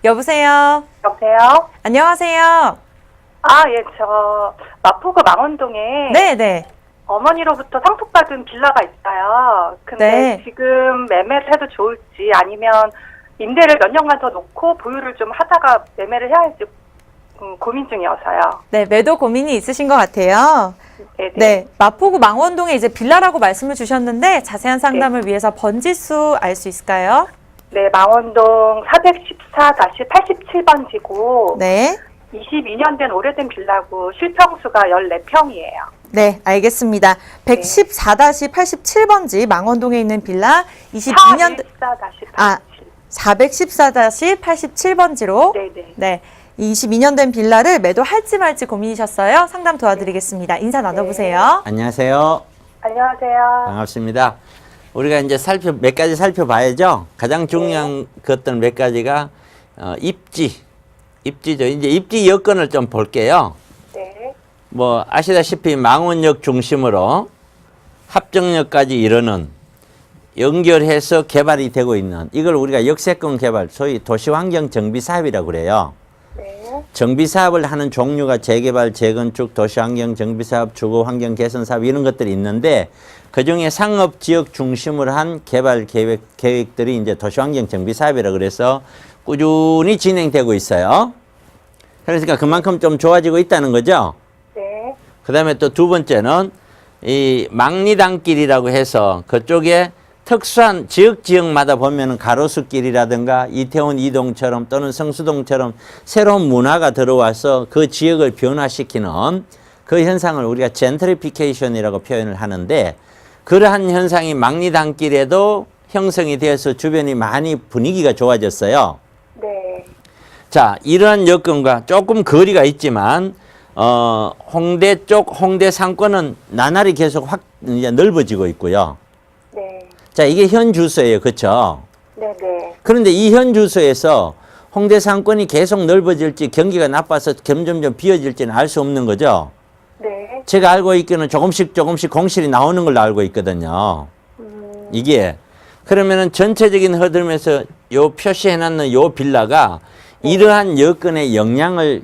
여보세요? 여보세요? 안녕하세요? 예, 저 마포구 망원동에 네네. 어머니로부터 상속받은 빌라가 있어요. 근데 네. 지금 매매를 해도 좋을지 아니면 임대를 몇 년간 더 놓고 보유를 좀 하다가 매매를 해야 할지 고민 중이어서요. 네, 매도 고민이 있으신 것 같아요. 네네. 네, 마포구 망원동에 이제 빌라라고 말씀을 주셨는데 자세한 상담을 위해서 번지수 알 수 있을까요? 네, 망원동 414-87번지고 네. 22년 된 오래된 빌라고 실평수가 14평이에요. 네, 알겠습니다. 114-87번지 망원동에 있는 빌라 22년 414-87번지로 네네. 네. 22년 된 빌라를 매도할지 말지 고민이셨어요. 상담 도와드리겠습니다. 인사 나눠보세요. 안녕하세요. 안녕하세요. 반갑습니다. 우리가 이제 몇 가지 살펴봐야죠. 가장 중요한 것들 몇 가지가 입지죠. 이제 입지 여건을 좀 볼게요. 네. 뭐 아시다시피 망원역 중심으로 합정역까지 이르는 연결해서 개발이 되고 있는 이걸 우리가 역세권 개발, 소위 도시환경 정비 사업이라고 그래요. 네. 정비 사업을 하는 종류가 재개발, 재건축, 도시환경 정비 사업, 주거 환경 개선 사업 이런 것들이 있는데 그중에 상업 지역 중심으로 한 개발 계획들이 이제 도시환경 정비 사업이라 그래서 꾸준히 진행되고 있어요. 그러니까 그만큼 좀 좋아지고 있다는 거죠. 네. 그다음에 또 두 번째는 이 망리단길이라고 해서 그쪽에 특수한 지역마다 보면은 가로수길이라든가 이태원 이동처럼 또는 성수동처럼 새로운 문화가 들어와서 그 지역을 변화시키는 그 현상을 우리가 젠트리피케이션이라고 표현을 하는데 그러한 현상이 망리단길에도 형성이 되어서 주변이 많이 분위기가 좋아졌어요. 네. 자, 이러한 여건과 조금 거리가 있지만 홍대 쪽 홍대 상권은 나날이 계속 이제 넓어지고 있고요. 네. 자, 이게 현 주소예요. 그렇죠? 네네. 그런데 이 현 주소에서 홍대 상권이 계속 넓어질지 경기가 나빠서 점점점 비어질지는 알 수 없는 거죠. 네. 제가 알고 있기는 조금씩 공실이 나오는 걸로 알고 있거든요. 이게 그러면은 전체적인 흐름에서 요 표시해놨는 요 빌라가 이러한 여건의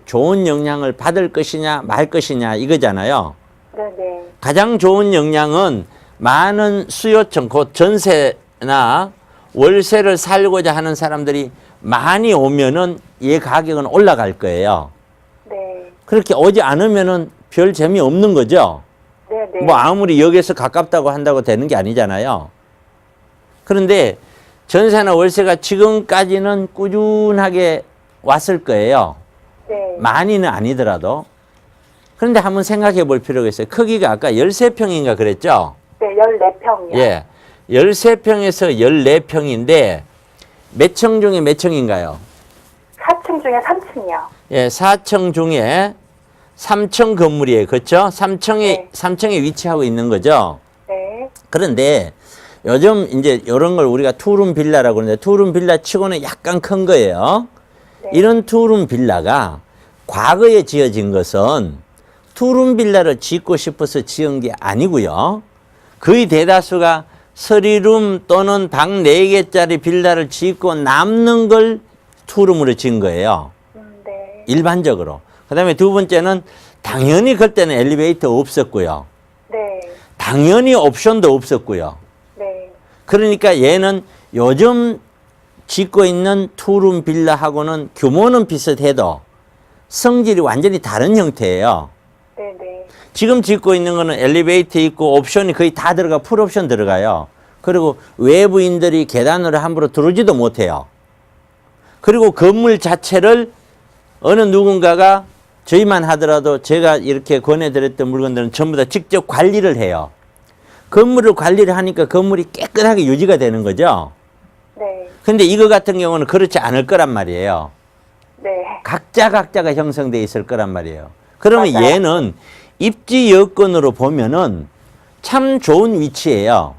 좋은 영향을 받을 것이냐 말 것이냐 이거잖아요. 네네. 가장 좋은 영향은 많은 수요층, 곧 전세나 월세를 살고자 하는 사람들이 많이 오면은 이 가격은 올라갈 거예요. 네. 그렇게 오지 않으면은 별 재미없는 거죠. 네네. 뭐 아무리 역에서 가깝다고 한다고 되는 게 아니잖아요. 그런데 전세나 월세가 지금까지는 꾸준하게 왔을 거예요. 네. 많이는 아니더라도. 그런데 한번 생각해 볼 필요가 있어요. 크기가 아까 13평인가 그랬죠? 네, 14평이요. 예. 13평에서 14평인데 몇 층 중에 몇 층인가요? 4층 중에 3층이요. 예, 4층 중에 3층 건물이에요. 그렇죠? 3층에 위치하고 있는 거죠. 네. 그런데 요즘 이제 이런 걸 우리가 투룸 빌라라고 하는데 투룸 빌라 치고는 약간 큰 거예요. 네. 이런 투룸 빌라가 과거에 지어진 것은 투룸 빌라를 짓고 싶어서 지은 게 아니고요. 거의 대다수가 서리룸 또는 방 4개짜리 빌라를 짓고 남는 걸 투룸으로 지은 거예요. 네. 일반적으로. 그 다음에 두 번째는 당연히 그때는 엘리베이터 없었고요. 네. 당연히 옵션도 없었고요. 네. 그러니까 얘는 요즘 짓고 있는 투룸 빌라하고는 규모는 비슷해도 성질이 완전히 다른 형태예요. 네네. 지금 짓고 있는 거는 엘리베이터 있고 옵션이 거의 다 들어가 풀옵션 들어가요. 그리고 외부인들이 계단으로 함부로 들어오지도 못해요. 그리고 건물 자체를 어느 누군가가 저희만 하더라도 제가 이렇게 권해드렸던 물건들은 전부 다 직접 관리를 해요. 건물을 관리를 하니까 건물이 깨끗하게 유지가 되는 거죠. 네. 근데 이거 같은 경우는 그렇지 않을 거란 말이에요. 네. 각자가 형성돼 있을 거란 말이에요. 그러면 맞아요. 얘는 입지 여건으로 보면은 참 좋은 위치예요.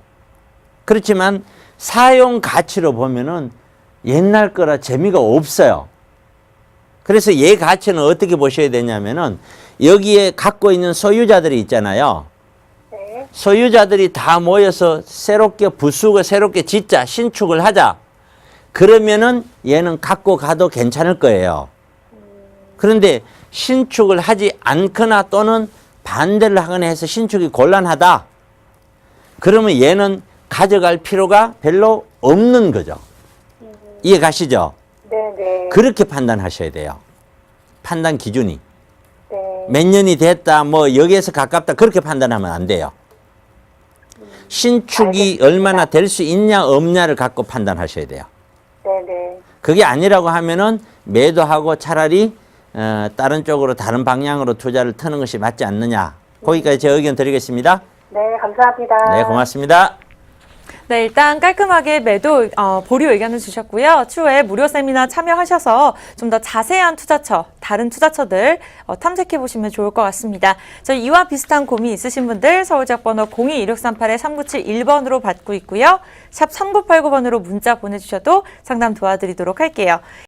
그렇지만 사용 가치로 보면은 옛날 거라 재미가 없어요. 그래서 얘 가치는 어떻게 보셔야 되냐면은 여기에 갖고 있는 소유자들이 있잖아요. 네. 소유자들이 다 모여서 새롭게 부수고 새롭게 짓자, 신축을 하자. 그러면은 얘는 갖고 가도 괜찮을 거예요. 그런데 신축을 하지 않거나 또는 반대를 하거나 해서 신축이 곤란하다. 그러면 얘는 가져갈 필요가 별로 없는 거죠. 이해 가시죠? 네네. 그렇게 판단하셔야 돼요. 판단 기준이. 네. 몇 년이 됐다, 뭐 여기에서 가깝다 그렇게 판단하면 안 돼요. 신축이 알겠습니다. 얼마나 될 수 있냐 없냐를 갖고 판단하셔야 돼요. 네네. 그게 아니라고 하면은 매도하고 차라리 다른 쪽으로 다른 방향으로 투자를 트는 것이 맞지 않느냐. 거기까지 제 의견 드리겠습니다. 네, 감사합니다. 네, 고맙습니다. 네, 일단 깔끔하게 매도 보류 의견을 주셨고요. 추후에 무료 세미나 참여하셔서 좀 더 자세한 투자처, 다른 투자처들 탐색해 보시면 좋을 것 같습니다. 저희 이와 비슷한 고민 있으신 분들 서울지역 번호 02-1638-3971번으로 받고 있고요. 샵 3989번으로 문자 보내주셔도 상담 도와드리도록 할게요.